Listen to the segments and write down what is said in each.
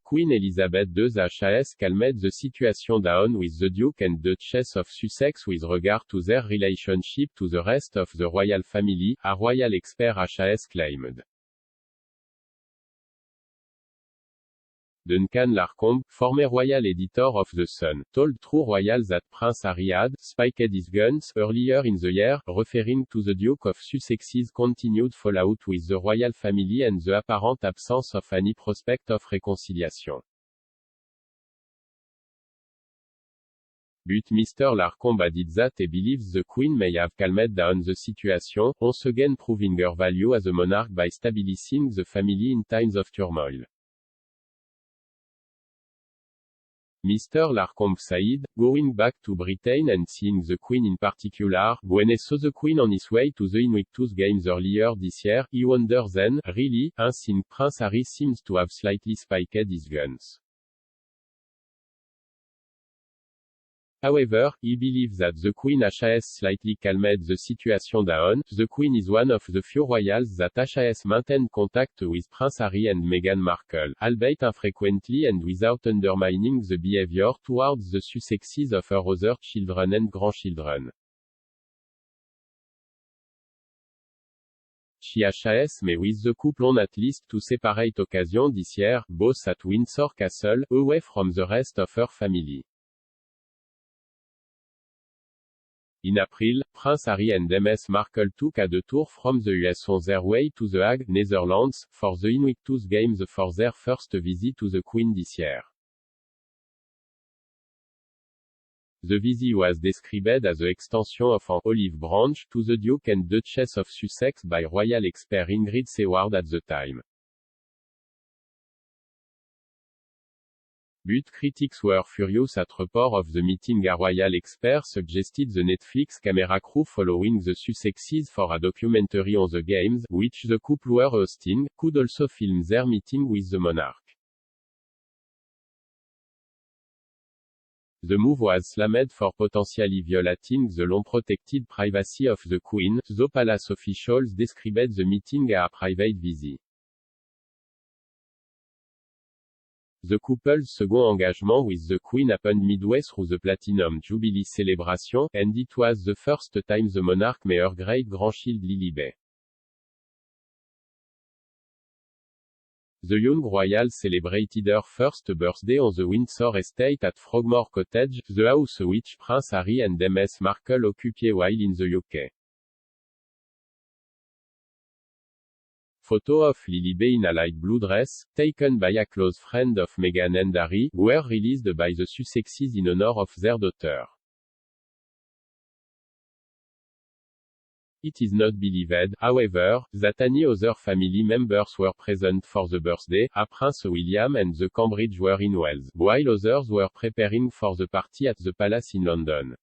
Queen Elizabeth II has calmed the situation down with the Duke and Duchess of Sussex with regard to their relationship to the rest of the royal family, a royal expert has claimed. Duncan Larcombe, former royal editor of The Sun, told True Royal that Prince Harry had spiked his guns earlier in the year, referring to the Duke of Sussex's continued fallout with the royal family and the apparent absence of any prospect of reconciliation. But Mr. Larcombe added that he believes the Queen may have calmed down the situation, once again proving her value as a monarch by stabilizing the family in times of turmoil. Mr. Larcombe said, going back to Britain and seeing the Queen in particular, when he saw the Queen on his way to the Invictus Games earlier this year, he wondered then, really, think Prince Harry seems to have slightly spiked his guns. However, he believes that the Queen has slightly calmed the situation down. The Queen is one of the few royals that has maintained contact with Prince Harry and Meghan Markle, albeit infrequently and without undermining the behavior towards the Sussexes of her other children and grandchildren. She has met with the couple on at least two separate occasions this year, both at Windsor Castle, away from the rest of her family. In April, Prince Harry and Ms. Markle took a detour from the US on their way to The Hague, Netherlands, for the Invictus Games for their first visit to the Queen this year. The visit was described as an extension of an olive branch to the Duke and Duchess of Sussex by royal expert Ingrid Seward at the time. But critics were furious at report of the meeting. A royal expert suggested the Netflix camera crew following the Sussexes for a documentary on the games, which the couple were hosting, could also film their meeting with the monarch. The move was slammed for potentially violating the long-protected privacy of the Queen, though palace officials described the meeting as a private visit. The couple's second engagement with the Queen happened midway through the Platinum Jubilee celebration, and it was the first time the monarch met her great-grandchild Lilibet. The young royal celebrated her first birthday on the Windsor estate at Frogmore Cottage, the house which Prince Harry and Ms. Markle occupy while in the UK. Photo of Lilibet in a light blue dress, taken by a close friend of Meghan and Harry, were released by the Sussexes in honor of their daughter. It is not believed, however, that any other family members were present for the birthday, as Prince William and the Cambridge were in Wales, while others were preparing for the party at the palace in London.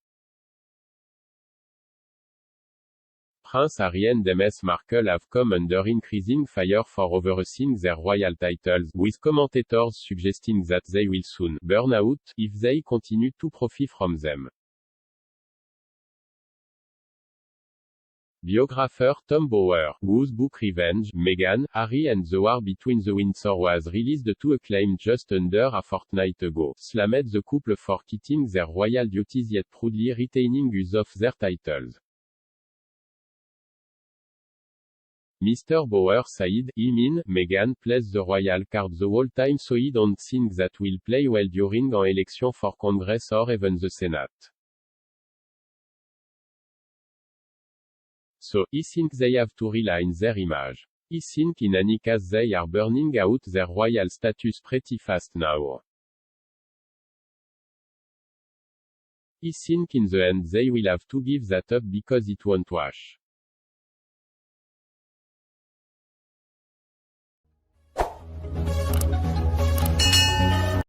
Prince Harry and Ms. Markle have come under increasing fire for overseeing their royal titles, with commentators suggesting that they will soon burn out if they continue to profit from them. Biographer Tom Bower, whose book Revenge, Meghan, Harry and the War Between the Windsor was released to acclaim just under a fortnight ago, slammed the couple for quitting their royal duties yet proudly retaining use of their titles. Mr. Bower said, I mean, Meghan plays the royal card the whole time, so I don't think that will play well during an election for Congress or even the Senate. So, I think they have to realign their image. I think in any case they are burning out their royal status pretty fast now. I think in the end they will have to give that up because it won't wash.